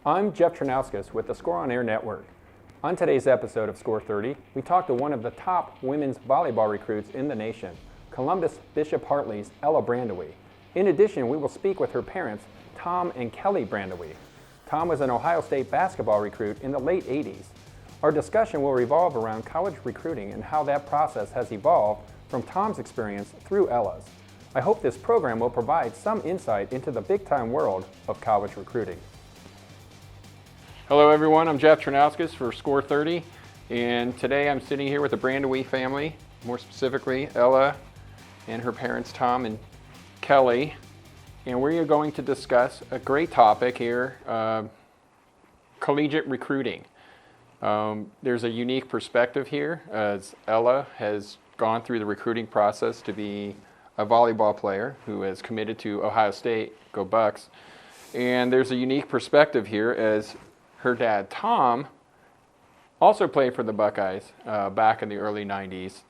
I'm Jeff Chernauskus with the Score on Air Network. On today's episode of Score 30, we talk to one of the top women's volleyball recruits in the nation, Columbus Bishop Hartley's Ella Brandewie. In addition, we will speak with her parents, Tom and Kelly Brandewie. Tom was an Ohio State basketball recruit in the late 80s. Our discussion will revolve around college recruiting and how that process has evolved from Tom's experience through Ella's. I hope this program will provide some insight into the big-time world of college recruiting. Hello everyone, I'm Jeff Chernauskus for Score 30, and today I'm sitting here with the Brandewie family, more specifically Ella and her parents Tom and Kelly, and we are going to discuss a great topic here, collegiate recruiting. There's a unique perspective here as Ella has gone through the recruiting process to be a volleyball player who has committed to Ohio State, go Bucks, and there's a unique perspective here as her dad, Tom, also played for the Buckeyes back in the early 90s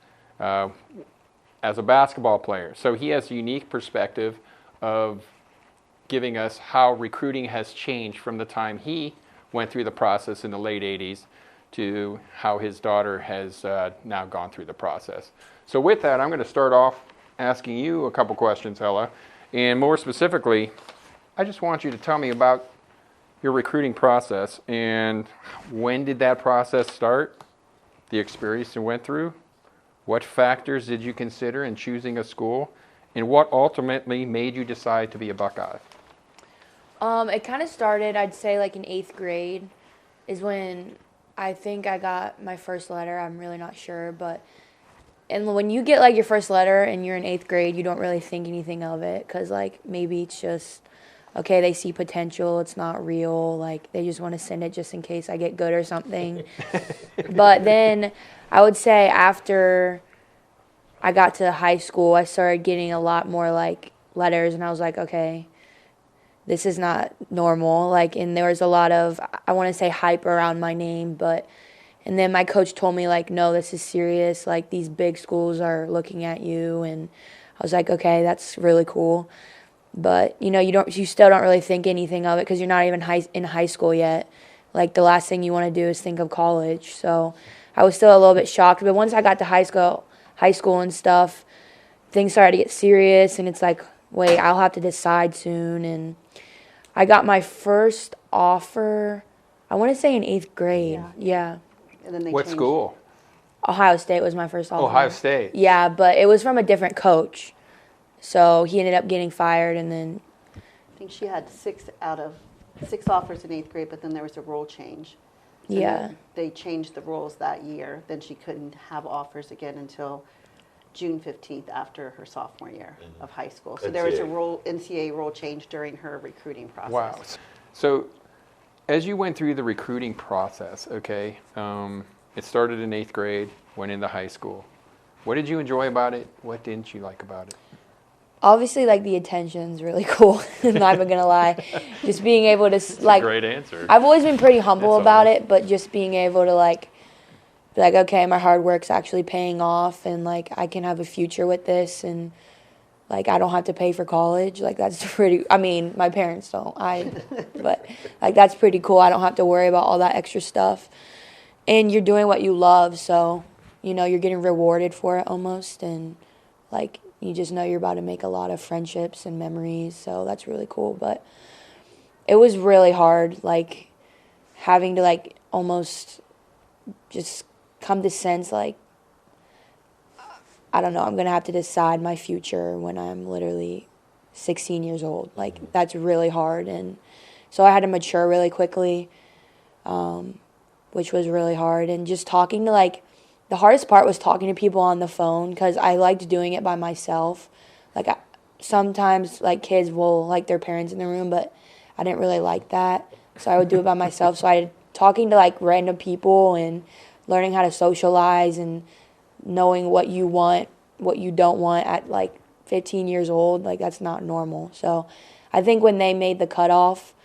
as a basketball player. So he has a unique perspective of giving us how recruiting has changed from the time he went through the process in the late 80s to how his daughter has now gone through the process. So with that, I'm going to start off asking you a couple questions, Ella. And more specifically, I just want you to tell me about your recruiting process and when did that process start, the experience you went through, what factors did you consider in choosing a school, and what ultimately made you decide to be a Buckeye? It kind of started, I'd say, like in 8th grade is when I think I got my first letter. I'm really not sure, and when you get like your first letter and you're in 8th grade, you don't really think anything of it because like maybe it's just, okay, they see potential, it's not real, like they just want to send it just in case I get good or something. But then I would say after I got to high school, I started getting a lot more like letters and I was like, okay, this is not normal. Like, and there was a lot of, I want to say hype around my name, and then my coach told me like, no, this is serious. Like these big schools are looking at you. And I was like, okay, that's really cool. But, you still don't really think anything of it because you're not even in high school yet. Like the last thing you want to do is think of college. So I was still a little bit shocked. But once I got to high school and stuff, things started to get serious. And it's like, wait, I'll have to decide soon. And I got my first offer, I want to say in 8th grade. Yeah. And then they What changed. school? Ohio State was my first offer. Ohio State. Yeah, but it was from a different coach. So he ended up getting fired, and then I think she had 6 out of 6 offers in 8th grade, but then there was a rule change. So yeah. They changed the rules that year. Then she couldn't have offers again until June 15th after her sophomore year of high school. So there was a NCAA rule change during her recruiting process. Wow. So as you went through the recruiting process, okay, it started in 8th grade, went into high school. What did you enjoy about it? What didn't you like about it? Obviously, like, the attention's really cool. I'm not even going to lie. Just being able to, like... Great answer. I've always been pretty humble about it, but just being able to, like, be like, okay, my hard work's actually paying off, and, like, I can have a future with this, and, like, I don't have to pay for college. Like, that's pretty... I mean, my parents don't. But, like, that's pretty cool. I don't have to worry about all that extra stuff. And you're doing what you love, so, you're getting rewarded for it almost, and, like... You just know you're about to make a lot of friendships and memories, so that's really cool. But it was really hard, like, having to, like, almost just come to sense, like, I don't know, I'm going to have to decide my future when I'm literally 16 years old. Like, that's really hard. And so I had to mature really quickly, which was really hard. And just talking to, like, the hardest part was talking to people on the phone because I liked doing it by myself. Like, sometimes, like, kids will like their parents in the room, but I didn't really like that. So I would do it by myself. So talking to, like, random people and learning how to socialize and knowing what you want, what you don't want at, like, 15 years old, like, that's not normal. So I think when they made the cutoff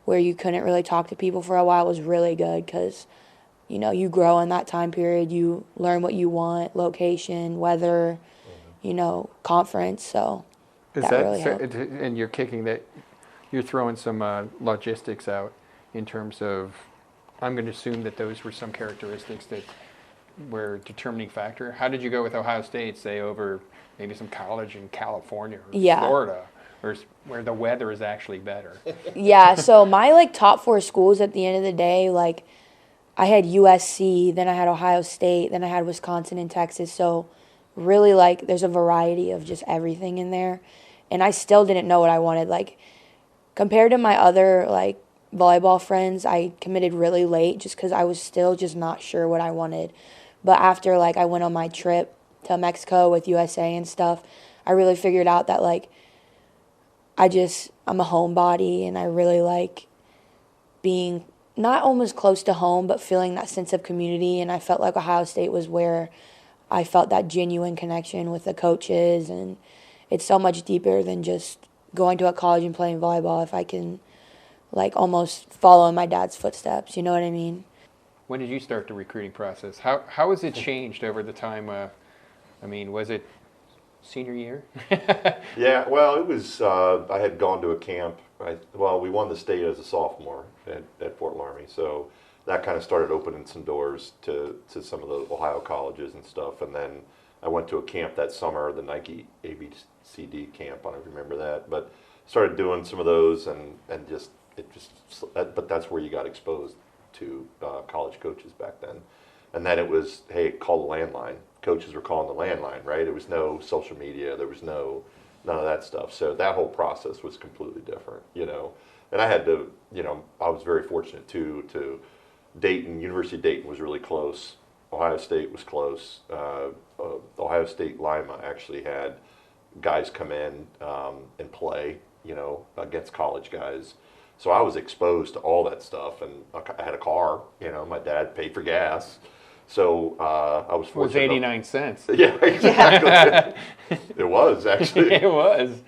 where you couldn't really talk to people for a while was really good because you grow in that time period. You learn what you want, location, weather, conference. So that really helped. And you're throwing some logistics out. in terms of, I'm going to assume that those were some characteristics that were a determining factor. How did you go with Ohio State, say, over maybe some college in California or Florida, or where the weather is actually better? Yeah, so my like top 4 schools at the end of the day, like I had USC, then I had Ohio State, then I had Wisconsin and Texas. So really like there's a variety of just everything in there. And I still didn't know what I wanted. Like compared to my other like volleyball friends, I committed really late just because I was still just not sure what I wanted. But after like I went on my trip to Mexico with USA and stuff, I really figured out that like I'm a homebody and I really like being not almost close to home, but feeling that sense of community. And I felt like Ohio State was where I felt that genuine connection with the coaches. And it's so much deeper than just going to a college and playing volleyball if I can like almost follow in my dad's footsteps. You know what I mean? When did you start the recruiting process? How has it changed over the time? Was it senior year? Yeah, well, it was, I had gone to a camp. We won the state as a sophomore at Fort Laramie, so that kind of started opening some doors to some of the Ohio colleges and stuff. And then I went to a camp that summer, the Nike ABCD camp, I don't remember that, but started doing some of those but that's where you got exposed to college coaches back then. And then it was, hey, call the landline. Coaches were calling the landline, right? There was no social media. There was none of that stuff. So that whole process was completely different, And I had to, I was very fortunate too to Dayton. University of Dayton was really close. Ohio State was close. Ohio State Lima actually had guys come in and play, against college guys. So I was exposed to all that stuff, and I had a car. My dad paid for gas. So I was fortunate. It was 89 cents. Yeah, exactly. It was, actually. It was.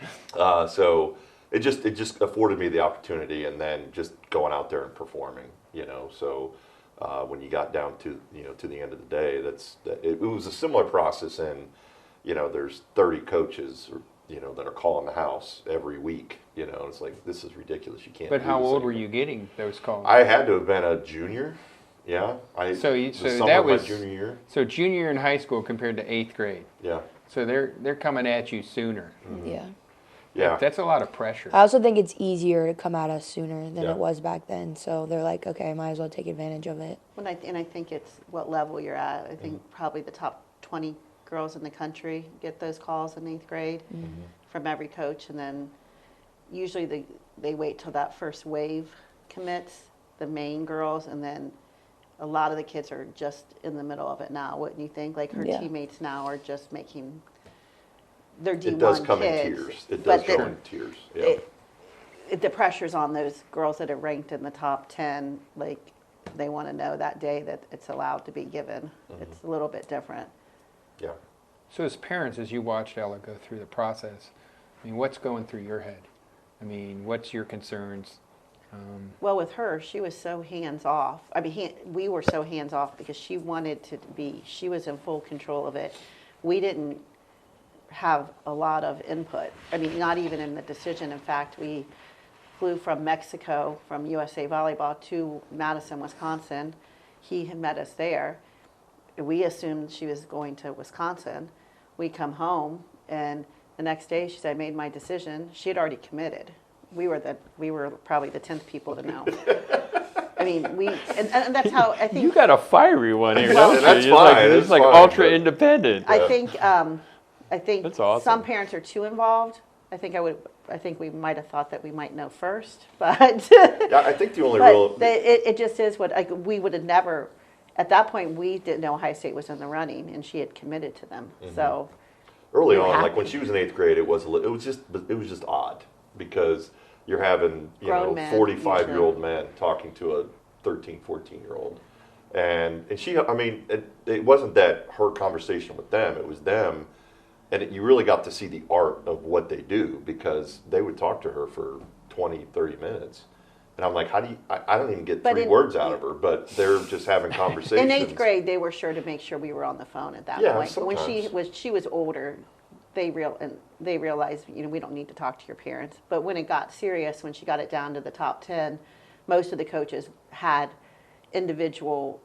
So it just afforded me the opportunity, and then just going out there and performing, So when you got down to, to the end of the day, it was a similar process in, there's 30 coaches, that are calling the house every week. It's like, this is ridiculous. You can't. But how old were you getting those calls? I had to have been a junior. Yeah, so that was my junior year. So junior year in high school compared to 8th grade. Yeah. So they're coming at you sooner. Mm-hmm. Yeah. Yeah. That's a lot of pressure. I also think it's easier to come at us sooner than it was back then. So they're like, okay, might as well take advantage of it. And I think it's what level you're at. I think probably the top 20 girls in the country get those calls in 8th grade from every coach. And then usually they wait till that first wave commits, the main girls, and then a lot of the kids are just in the middle of it now, wouldn't you think? Like her teammates now are just making their D1 kids. It does come in tiers. It does come in tiers. Yeah. The pressure's on those girls that are ranked in the top 10. Like they want to know that day that it's allowed to be given. It's a little bit different. Yeah. So as parents, as you watched Ella go through the process, what's going through your head? What's your concerns? Well, with her, she was so hands-off. We were so hands-off because she wanted to be, she was in full control of it. We didn't have a lot of input. Not even in the decision. In fact, we flew from Mexico, from USA Volleyball to Madison, Wisconsin. He had met us there. We assumed she was going to Wisconsin. We come home, and the next day she said, I made my decision. She had already committed. We were probably the 10th people to know. And that's how I think. You got a fiery one here, don't you? That's fine. It's like ultra independent. I think That's awesome. Some parents are too involved. I think we might have thought that we might know first, but yeah, I think the only it just is what we would have never. At that point, we didn't know Ohio State was in the running, and she had committed to them. So early on, like when she was in 8th grade, it was just odd because you're having 45-year-old men talking to a 13, 14-year-old, and she. It wasn't that her conversation with them; it was them. And you really got to see the art of what they do because they would talk to her for 20, 30 minutes. And I'm like, how do you, I don't even get three words out of her, but they're just having conversations. In 8th grade, they were sure to make sure we were on the phone at that point. Sometimes. When she was older, they realized, we don't need to talk to your parents. But when it got serious, when she got it down to the top 10, most of the coaches had individual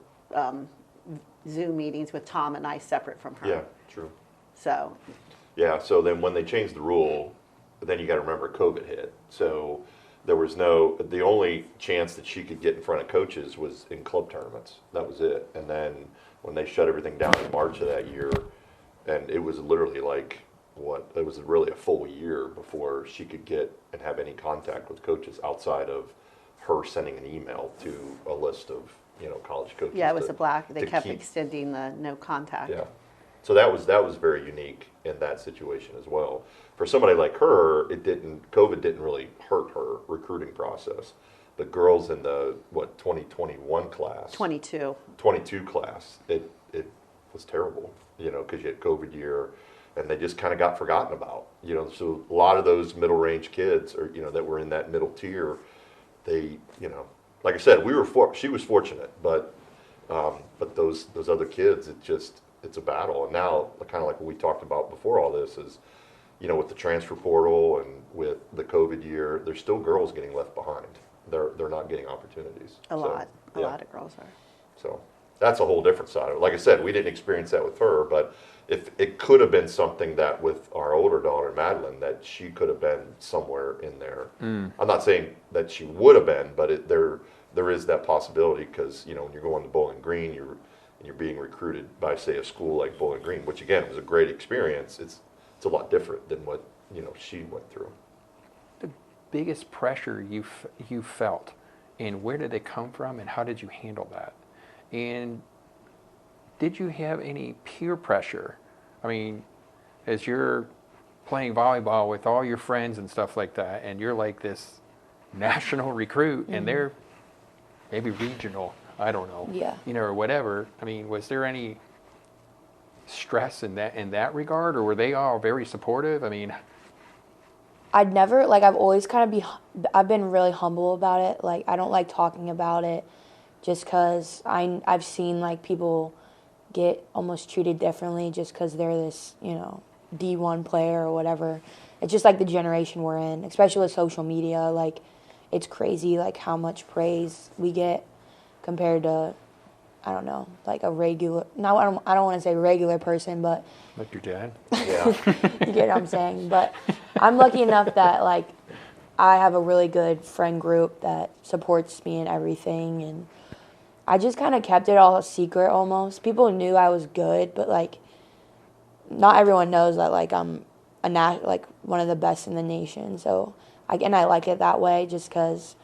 Zoom meetings with Tom and I separate from her. Yeah, true. So, Yeah, so then when they changed the rule, then you got to remember COVID hit. So there was the only chance that she could get in front of coaches was in club tournaments. That was it. And then when they shut everything down in March of that year, and it was literally like, it was really a full year before she could get and have any contact with coaches outside of her sending an email to a list of, college coaches. yeah, it was they to kept keep- extending the no contact. Yeah. So that was very unique in that situation as well. For somebody like her, COVID didn't really hurt her recruiting process. The girls in the 2021 class, 22. 22 class, it was terrible, because you had COVID year, and they just kind of got forgotten about, So a lot of those middle range kids, or that were in that middle tier, they, like I said, she was fortunate, but those other kids, it's a battle. And now, kind of like what we talked about before all this is, with the transfer portal and with the COVID year, there's still girls getting left behind. They're not getting opportunities. A lot of girls are. So that's a whole different side of it. Like I said, we didn't experience that with her, but if it could have been something that with our older daughter, Madeline, that she could have been somewhere in there. I'm not saying that she would have been, but there is that possibility because, when you're going to Bowling Green, you're being recruited by, say, a school like Bowling Green, which again was a great experience. It's a lot different than what she went through. The biggest pressure you felt, and where did it come from, and how did you handle that? And did you have any peer pressure? I mean, as you're playing volleyball with all your friends and stuff like that, and you're like this national recruit, and they're maybe regional, I don't know, or whatever. I mean, was there any stress in that regard, or were they all very supportive? I mean, I've always I've been really humble about it. Like, I don't like talking about it just because I've seen, like, people get almost treated differently just because they're this, D1 player or whatever. It's just, like, the generation we're in, especially with social media. Like, it's crazy, like, how much praise we get compared to, I don't know, like a regular, no, I don't want to say regular person, but. Like your dad? Yeah. You get what I'm saying? But I'm lucky enough that, like, I have a really good friend group that supports me in everything, and I just kind of kept it all a secret almost. People knew I was good, but, like, not everyone knows that, like, I'm one of the best in the nation. So, I like it that way just because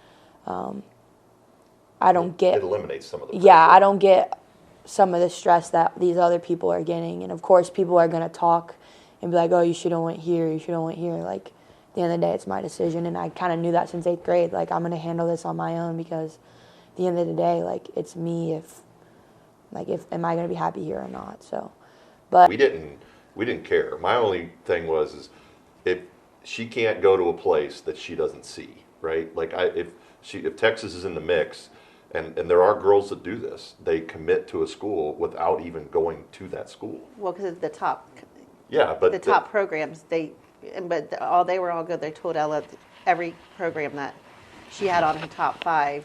I don't get... It eliminates some of the pressure. Yeah, I don't get some of the stress that these other people are getting. And, of course, people are going to talk and be like, oh, you should have went here, you should have went here. Like, at the end of the day, it's my decision, and I kind of knew that since 8th grade. Like, I'm going to handle this on my own because at the end of the day, like, it's me if am I going to be happy here or not? So, but we didn't care. My only thing is if she can't go to a place that she doesn't see, right? Like, if Texas is in the mix, and there are girls that do this, they commit to a school without even going to that school. Well, because the top. Yeah, but the top programs, they were all good. They told Ella every program that she had on her top 5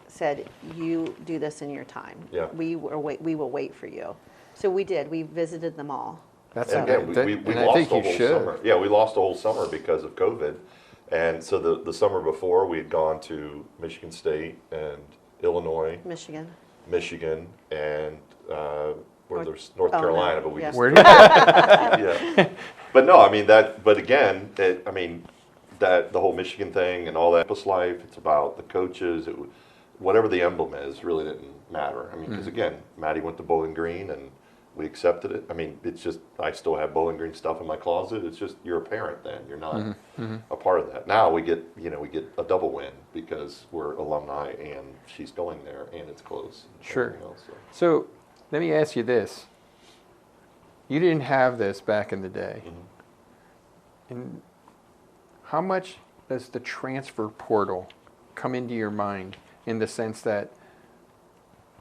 said, you do this in your time. Yeah. We will wait for you. So we did. We visited them all. That's and again, we lost the whole summer. Yeah, we lost the whole summer because of COVID. And so the summer before, we had gone to Michigan State and Illinois, Michigan, and there's North Carolina, but we yeah. just where did yeah. But no, I mean that. But again, that the whole Michigan thing and all that campus life. It's about the coaches. Whatever the emblem is, really didn't matter. I mean, because again, Maddie went to Bowling Green and we accepted it. I mean, it's just I still have Bowling Green stuff in my closet. It's just you're a parent then. You're not a part of that. Now we get a double win because we're alumni and she's going there and it's close. Sure. So let me ask you this. You didn't have this back in the day. And how much does the transfer portal come into your mind in the sense that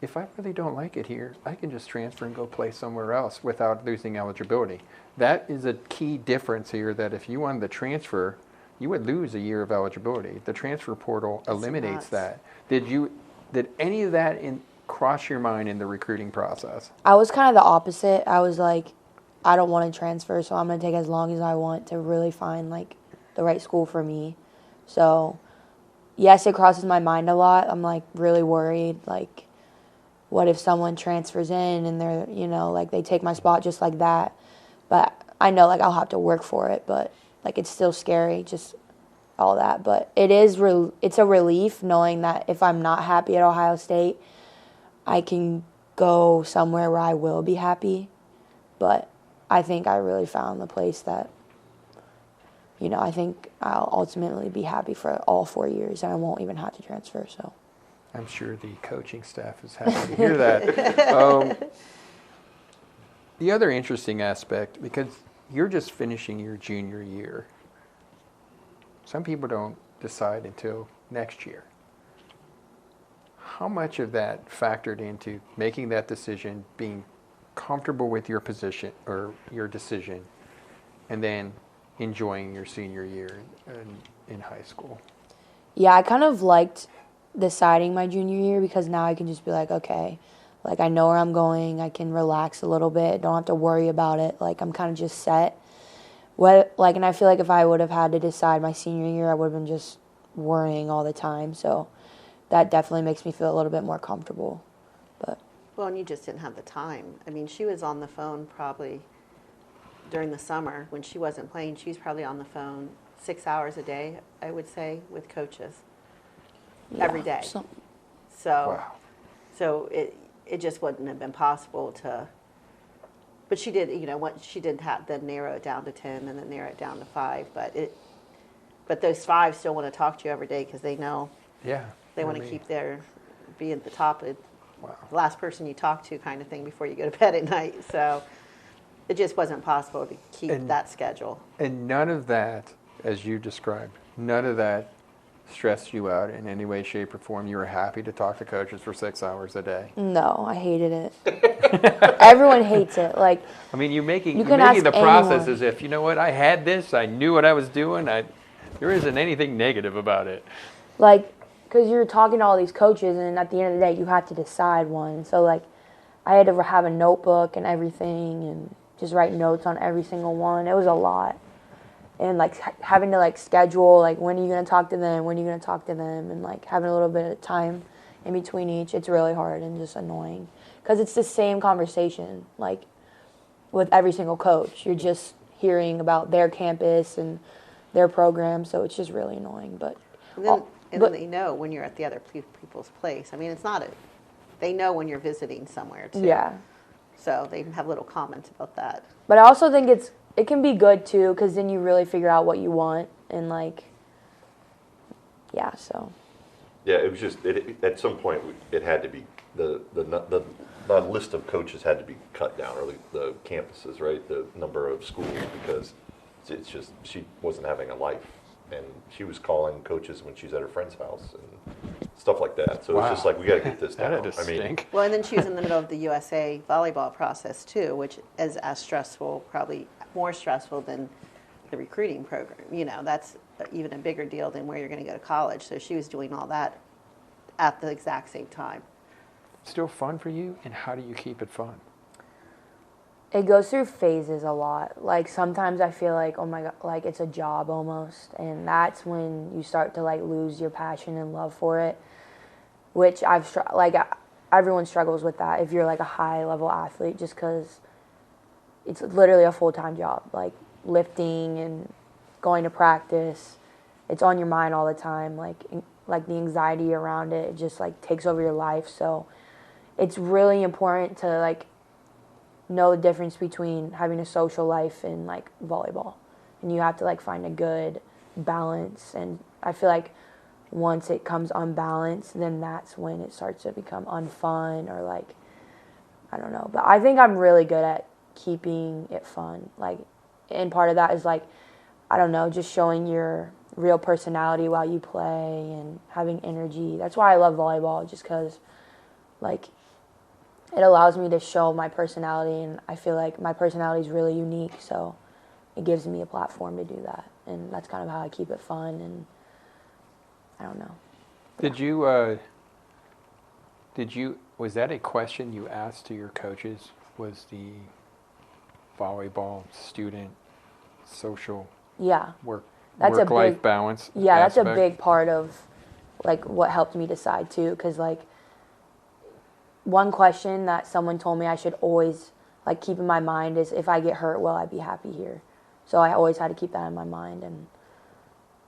if I really don't like it here, I can just transfer and go play somewhere else without losing eligibility? That is a key difference here, that if you wanted to transfer, you would lose a year of eligibility. The transfer portal eliminates nuts. that. Did any of that cross your mind in the recruiting process? I was kind of the opposite. I was like, I don't want to transfer, so I'm going to take as long as I want to really find like the right school for me. So, yes, it crosses my mind a lot. I'm like really worried, like, what if someone transfers in and they're, like they take my spot just like that. But I know like I'll have to work for it, but like it's still scary, just all that. But it's a relief knowing that if I'm not happy at Ohio State, I can go somewhere where I will be happy. But I think I really found the place that, I think I'll ultimately be happy for all 4 years and I won't even have to transfer, so. I'm sure the coaching staff is happy to hear that. The other interesting aspect, because you're just finishing your junior year, some people don't decide until next year. How much of that factored into making that decision, being comfortable with your position or your decision, and then enjoying your senior year in high school? Yeah, I kind of liked deciding my junior year because now I can just be like, okay, like I know where I'm going. I can relax a little bit. Don't have to worry about it. Like I'm kind of just set. And I feel like if I would have had to decide my senior year, I would have been just worrying all the time. So that definitely makes me feel a little bit more comfortable. But Well, and you just didn't have the time. I mean, she was on the phone probably during the summer when she wasn't playing. She was probably on the phone 6 hours a day, I would say, with coaches every day. So, Wow. So it just wouldn't have been possible to. But she did, she did have then narrow it down to 10 and then narrow it down to 5. But those 5 still want to talk to you every day because they know Yeah. they want to be at the top of Wow. the last person you talk to kind of thing before you go to bed at night. So it just wasn't possible to keep that schedule. And none of that, as you described, none of that stressed you out in any way, shape, or form. You were happy to talk to coaches for 6 hours a day. no, I hated it. Everyone hates it. Like, I mean, you're making You can ask the process anyone. as if, you know what, I had this, I knew what I was doing, there isn't anything negative about it. because you're talking to all these coaches, and at the end of the day, you have to decide one. So, like, I had to have a notebook and everything and just write notes on every single one. It was a lot. And, like, having to, like, schedule, like, when are you going to talk to them, when are you going to talk to them, and, like, having a little bit of time in between each. It's really hard and just annoying because it's the same conversation, like, with every single coach. You're just hearing about their campus and their program, so it's just really annoying. But Then they know when you're at the other people's place. I mean, they know when you're visiting somewhere too. yeah. So they have little comments about that. But I also think it can be good too, because then you really figure out what you want and like, yeah. So. Yeah, it was just at some point it had to be the list of coaches had to be cut down, or the campuses, right? The number of schools, because it's just she wasn't having a life, and she was calling coaches when she's at her friend's house and stuff like that. So Wow. it's just like we got to get this down. That had to stink. Well, and then she was in the middle of the USA volleyball process too, which is as stressful, probably more stressful than the recruiting program. That's even a bigger deal than where you're going to go to college. So she was doing all that at the exact same time. Still fun for you, and how do you keep it fun? It goes through phases a lot. Like sometimes I feel like, oh my God, like it's a job almost. And that's when you start to like lose your passion and love for it, which everyone struggles with that if you're like a high level athlete, just because it's literally a full-time job, like lifting and going to practice. It's on your mind all the time. Like the anxiety around it just like takes over your life. So it's really important to like know the difference between having a social life and like volleyball, and you have to like find a good balance. And I feel like once it comes unbalanced, then that's when it starts to become unfun, or like I don't know. But I think I'm really good at keeping it fun, like, and part of that is like, I don't know, just showing your real personality while you play and having energy. That's why I love volleyball, just because like it allows me to show my personality, and I feel like my personality is really unique, so it gives me a platform to do that. and that's kind of how I keep it fun. And I don't know. Was that a question you asked to your coaches? Was the volleyball student social Yeah, work-life that's a big balance Yeah, that's a aspect? big part of like what helped me decide too. Because like one question that someone told me I should always like keep in my mind is, if I get hurt, will I be happy here? So I always had to keep that in my mind, and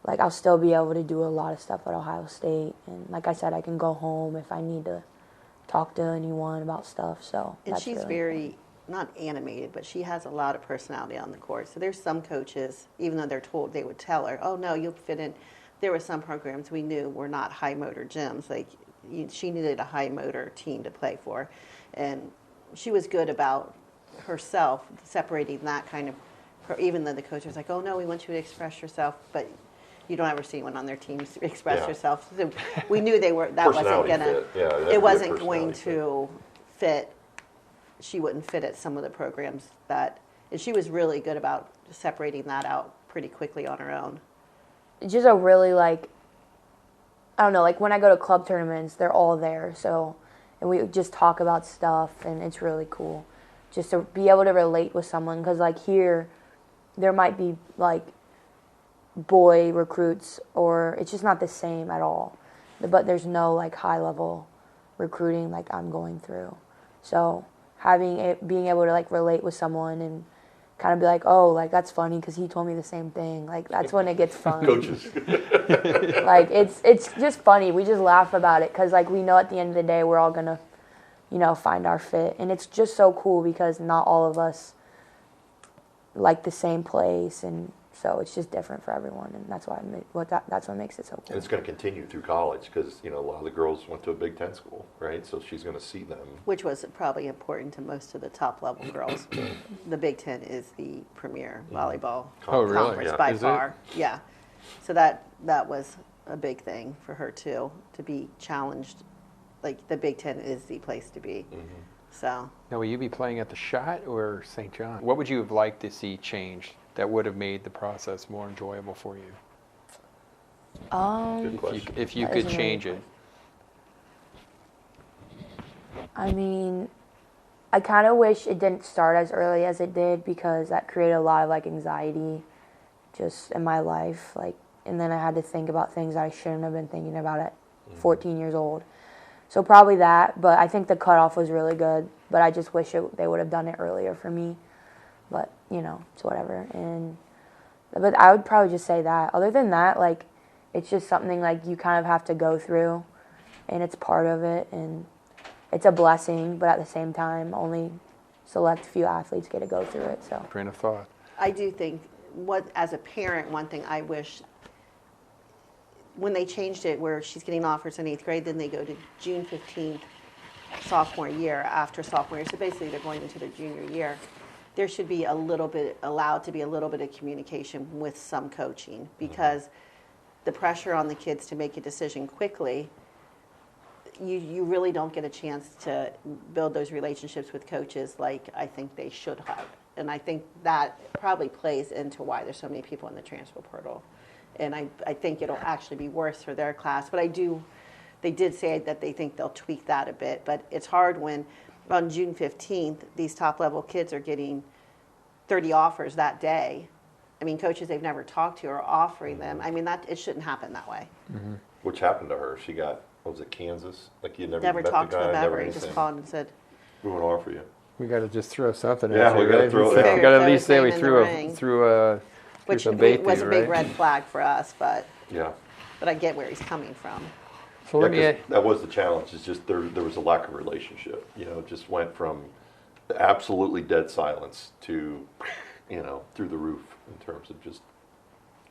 like I'll still be able to do a lot of stuff at Ohio State, and like I said, I can go home if I need to talk to anyone about stuff. So And that's she's really very, important. not animated, but she has a lot of personality on the court. So there's some coaches, even though they're told, they would tell her, oh, no, you'll fit in. There were some programs we knew were not high motor gyms. Like she needed a high motor team to play for. And she was good about herself, separating that kind of, even though the coach was like, oh, no, we want you to express yourself, but you don't ever see anyone on their teams express Yeah. yourself. So we knew that wasn't Personality going to, fit. Yeah, that'd be a it wasn't going personality fit. to fit. She wouldn't fit at some of the programs that, and she was really good about separating that out pretty quickly on her own. It's just a really like, I don't know, like when I go to club tournaments, they're all there. So, and we just talk about stuff, and it's really cool just to be able to relate with someone. Because like here, there might be like boy recruits, or it's just not the same at all. But there's no like high level recruiting like I'm going through. So being able to like relate with someone and kind of be like, oh, like that's funny because he told me the same thing. Like that's when it gets fun. Coaches. Like it's just funny. We just laugh about it because like we know at the end of the day we're all gonna, find our fit, and it's just so cool because not all of us like the same place, and so it's just different for everyone, and that's why that's what makes it so And cool. it's going to continue through college because, a lot of the girls went to a Big Ten school, right? So she's going to see them. Which was probably important to most of the top level girls. The Big Ten is the premier volleyball Oh, really? conference Yeah. by Is it? far. Yeah. So that was a big thing for her too, to be challenged. Like the Big Ten is the place to be. So Now, will you be playing at the Shot or St. John? What would you have liked to see changed that would have made the process more enjoyable for you? Good If question. you That could is a really change good it. I mean, I kind of wish it didn't start as early as it did because that created a lot of like anxiety just in my life. Like, and then I had to think about things I shouldn't have been thinking about at 14 years old. So probably that, but I think the cutoff was really good. But I just wish they would have done it earlier for me. But it's whatever. But I would probably just say that. Other than that, like, it's just something like you kind of have to go through, and it's part of it, and it's a blessing. But at the same time, only select few athletes get to go through it. So Train of thought. I do think, as a parent, one thing I wish, when they changed it where she's getting offers in 8th grade, then they go to June 15th, sophomore year, after sophomore year. So basically they're going into their junior year. There should be allowed to be a little bit of communication with some coaching, because the pressure on the kids to make a decision quickly, you really don't get a chance to build those relationships with coaches like I think they should have. And I think that probably plays into why there's so many people in the transfer portal. And I think it'll actually be worse for their class. But they did say that they think they'll tweak that a bit. But it's hard when on June 15th, these top-level kids are getting 30 offers that day. I mean, coaches they've never talked to are offering them. I mean, it shouldn't happen that way. Which happened to her? She got, what was it, Kansas? Like you never Never met talked the to guy, them never ever. He just anything. called and said, We want to offer you. We got to just throw something Yeah, at you, we gotta right? throw it We out. got to at Throw least say we his name in the ring. threw which some bait was to a you, big right? red flag for us, but Yeah. I get where he's coming from. So let Yeah, me. 'cause that was the challenge. It's just there was a lack of relationship. It just went from absolutely dead silence to, through the roof in terms of just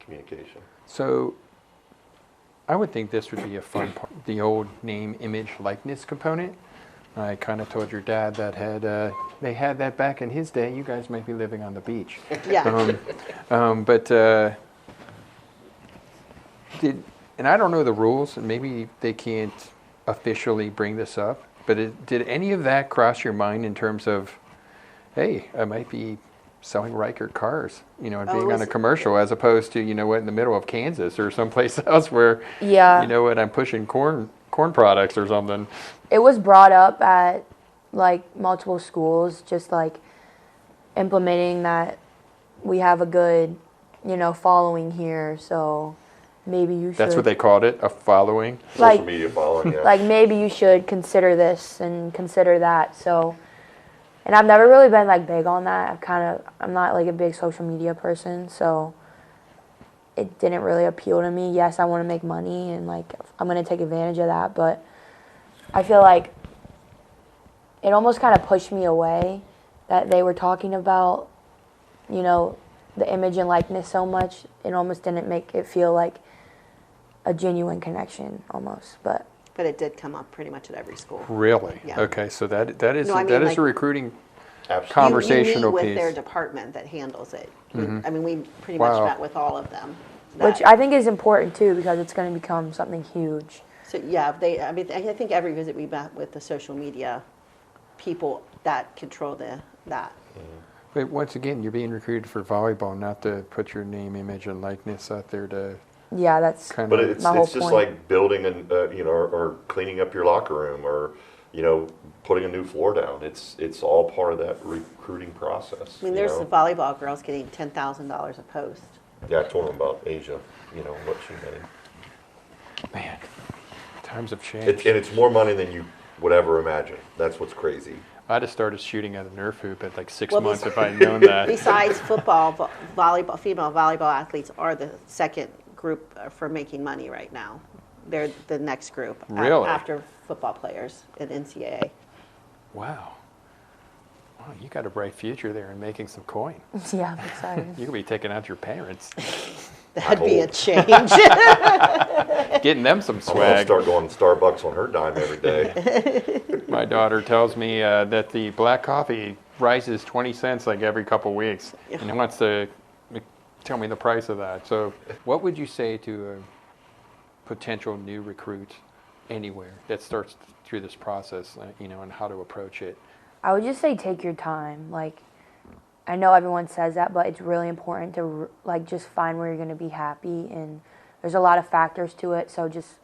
communication. So I would think this would be a fun part, the old name, image, likeness component. I kind of told your dad that they had that back in his day. You guys might be living on the beach. Yeah. But and I don't know the rules, and maybe they can't officially bring this up, but did any of that cross your mind in terms of, hey, I might be selling Riker cars, and Oh, being it on a was- commercial as opposed to, in the middle of Kansas or someplace else where, Yeah. I'm pushing corn products or something. It was brought up at like multiple schools, just like implementing that we have a good, following here. So maybe you should. That's what they called it, a following. Like- Social media following, yeah. Like maybe you should consider this and consider that. So, and I've never really been like big on that. I'm not like a big social media person, so it didn't really appeal to me. Yes, I want to make money and like I'm gonna take advantage of that, but I feel like it almost kind of pushed me away that they were talking about, the image and likeness so much. It almost didn't make it feel like a genuine connection almost, but. But it did come up pretty much at every school. Really? Yeah. Okay, so that is No, I mean, that is like- a recruiting Absolutely. conversational you meet with piece. their department that handles it. I mean, we pretty Wow. much met with all of them. Which I think is important too, because it's going to become something huge. So yeah, I think every visit we met with the social media people that control that. But once again, you're being recruited for volleyball, not to put your name, image, and likeness out there to Yeah, that's kind But of. it's my whole just point. like building or cleaning up your locker room or putting a new floor down. It's all part of that recruiting process. I mean, there's the volleyball girls getting $10,000 a post. Yeah, I told them about Asia. What she made. Man, times have changed. And it's more money than you would ever imagine. That's what's crazy. I'd have started shooting at a Nerf hoop at like 6 Well, months if I'd known that. Besides football, volleyball, female volleyball athletes are the second group for making money right now. They're the next group Really? after football players in NCAA. Wow. Wow, you got a bright future there in making some coin. Yeah, I'm excited. You could be taking out your parents, That'd be a hope. change. getting them some I'm gonna swag. start going to Starbucks on her dime every day. My daughter tells me that the black coffee rises 20 cents like every couple weeks, and wants to tell me the price of that. So, what would you say to a potential new recruit anywhere that starts through this process, and how to approach it? I would just say take your time. Like, I know everyone says that, but it's really important to like just find where you're going to be happy, and there's a lot of factors to it. So just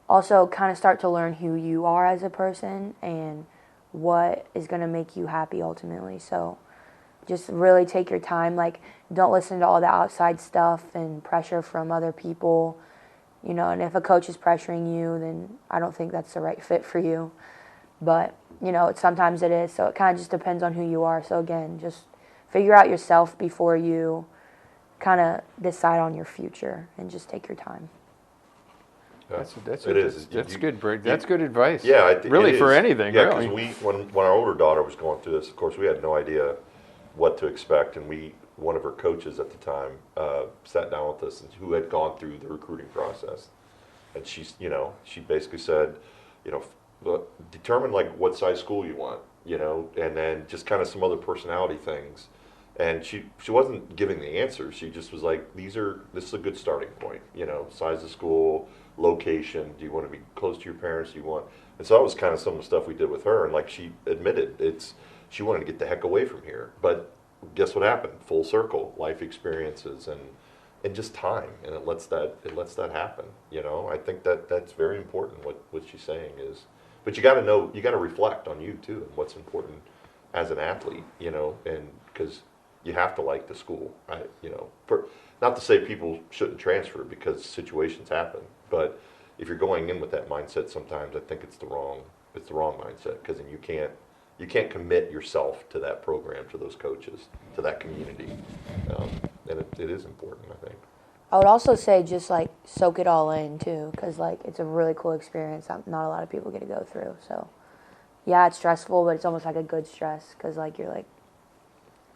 also kind of start to learn who you are as a person and what is going to make you happy ultimately. So just really take your time. Like, don't listen to all the outside stuff and pressure from other people. And if a coach is pressuring you, then I don't think that's the right fit for you. But, sometimes it is. So it kind of just depends on who you are. So again, just figure out yourself before you kind of decide on your future, and just take your time. That's You- good, Brig. That's good advice. Yeah, really it for is. anything. Yeah, really. because when our older daughter was going through this, of course, we had no idea what to expect, and one of her coaches at the time sat down with us, and who had gone through the recruiting process, and she basically said, determine like what size school you want, and then just kind of some other personality things. And she wasn't giving the answers. She just was like, this is a good starting point. Size of school, location. Do you want to be close to your parents? Do you want? And so that was kind of some of the stuff we did with her. And like she admitted, she wanted to get the heck away from here. But guess what happened? Full circle, life experiences and just time, and it lets that happen. I think that's very important. What she's saying is, but you got to know, you got to reflect on you too, and what's important as an athlete. And because you have to like the school. Not to say people shouldn't transfer because situations happen, but if you're going in with that mindset, sometimes I think it's the wrong mindset, because then you can't commit yourself to that program, to those coaches, to that community, and it is important, I think. I would also say just like soak it all in too, because like it's a really cool experience that not a lot of people get to go through. So yeah, it's stressful, but it's almost like a good stress, because like you're like,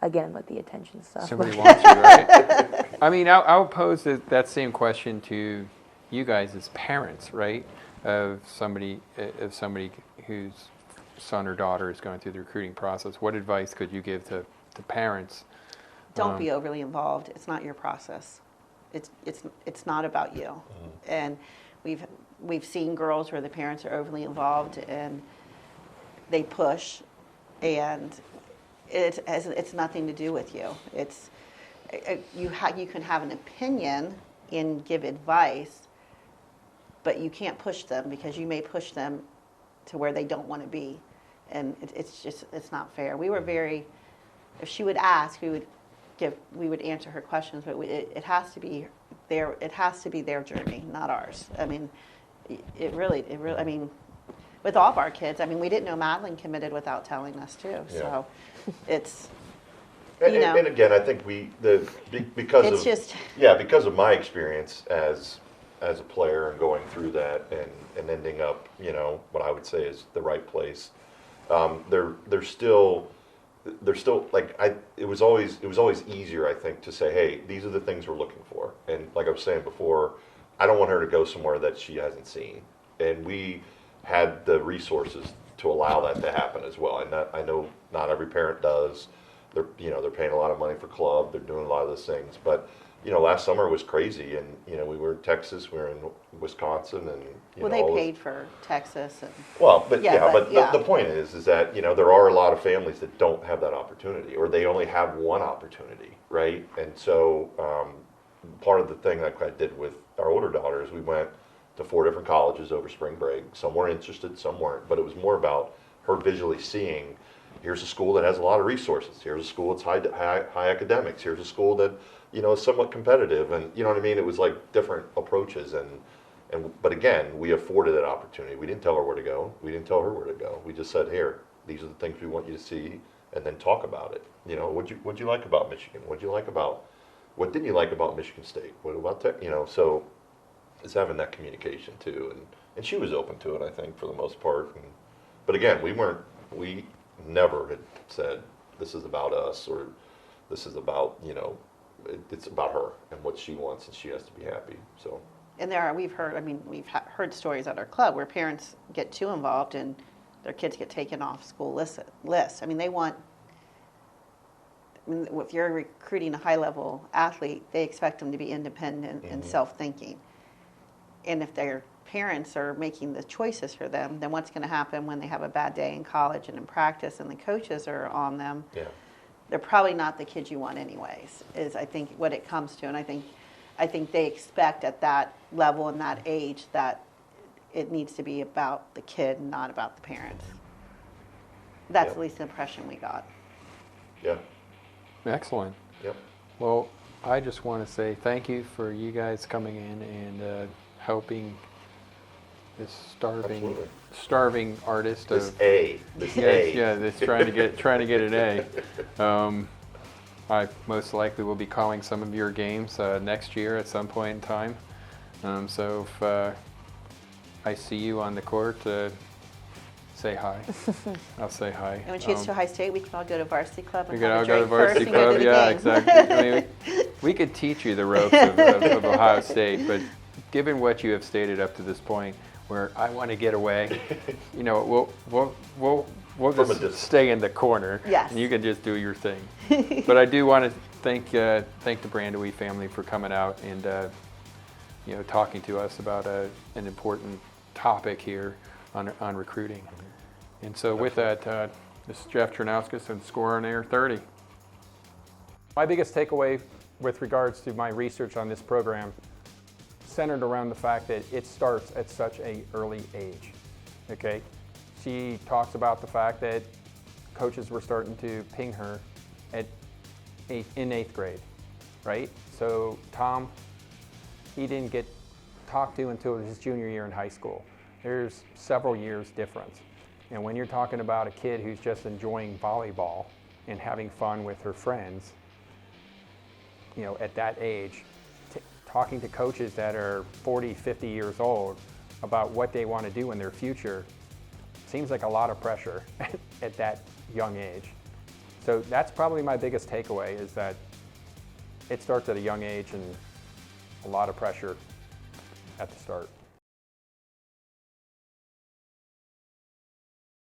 again, with the attention stuff. Somebody wants you, right? I mean, I'll pose that same question to you guys as parents, right? Of somebody whose son or daughter is going through the recruiting process. What advice could you give to parents? Don't be overly involved. It's not your process. It's not about you. And we've seen girls where the parents are overly involved and they push, and it's nothing to do with you. It's you can have an opinion and give advice, but you can't push them because you may push them to where they don't want to be, and it's not fair. We were very, if she would ask, we would answer her questions, but it has to be their journey, not ours. I mean, it really, I mean, with all of our kids, I mean, we didn't know Madeline committed without telling us too. Yeah. So it's, and again, I think because it's of just, because of my experience as a player and going through that and ending up, what I would say is the right place. They're still like it was always easier, I think, to say, hey, these are the things we're looking for. And like I was saying before, I don't want her to go somewhere that she hasn't seen. And we had the resources to allow that to happen as well. And I know not every parent does. They're paying a lot of money for club. They're doing a lot of those things. But last summer was crazy, and we were in Texas, we were in Wisconsin, and they paid for Texas. And, the point is that there are a lot of families that don't have that opportunity, or they only have one opportunity, right? And so part of the thing like I did with our older daughter is we went to 4 different colleges over spring break. Some were interested, some weren't, but it was more about her visually seeing, here's a school that has a lot of resources, here's a school that's high academics, here's a school that is somewhat competitive, and you know what I mean. It was like different approaches, but again, we afforded that opportunity. We didn't tell her where to go. We didn't tell her where to go. We just said, here, these are the things we want you to see, and then talk about it. What'd you like about Michigan? What didn't you like about Michigan State? What about Tech? So it's having that communication too, and she was open to it, I think, for the most part. But again, we never had said this is about us, or this is about it's about her and what she wants, and she has to be happy. So. And we've heard stories at our club where parents get too involved and their kids get taken off school lists. I mean, if you're recruiting a high-level athlete, they expect them to be independent and self-thinking. And if their parents are making the choices for them, then what's going to happen when they have a bad day in college and in practice and the coaches are on them? Yeah. They're probably not the kids you want anyways, is I think what it comes to. And I think they expect at that level and that age that it needs to be about the kid, not about the parents. That's at least the impression we got. Yeah. Excellent. Yep. Well, I just want to say thank you for you guys coming in and helping this starving artist. This A. That's trying to get an A. I most likely will be calling some of your games next year at some point in time. So if I see you on the court, say hi. I'll say hi. And when she gets to Ohio State, we can all go to varsity club. We can all go to varsity club. Yeah, exactly. I mean, we could teach you the ropes of Ohio State, but given what you have stated up to this point, where I want to get away, we'll just stay in the corner. Yes. And you can just do your thing. But I do want to thank the Brandewie family for coming out and talking to us about an important topic here on recruiting. And so with that, this is Jeff Chernauskus and Score on Air 30. My biggest takeaway with regards to my research on this program centered around the fact that it starts at such an early age. Okay, she talks about the fact that coaches were starting to ping her in 8th grade, right? So Tom, he didn't get talked to until his junior year in high school. There's several years difference. And when you're talking about a kid who's just enjoying volleyball and having fun with her friends, at that age, talking to coaches that are 40, 50 years old about what they want to do in their future seems like a lot of pressure at that young age. So that's probably my biggest takeaway, is that it starts at a young age and a lot of pressure at the start.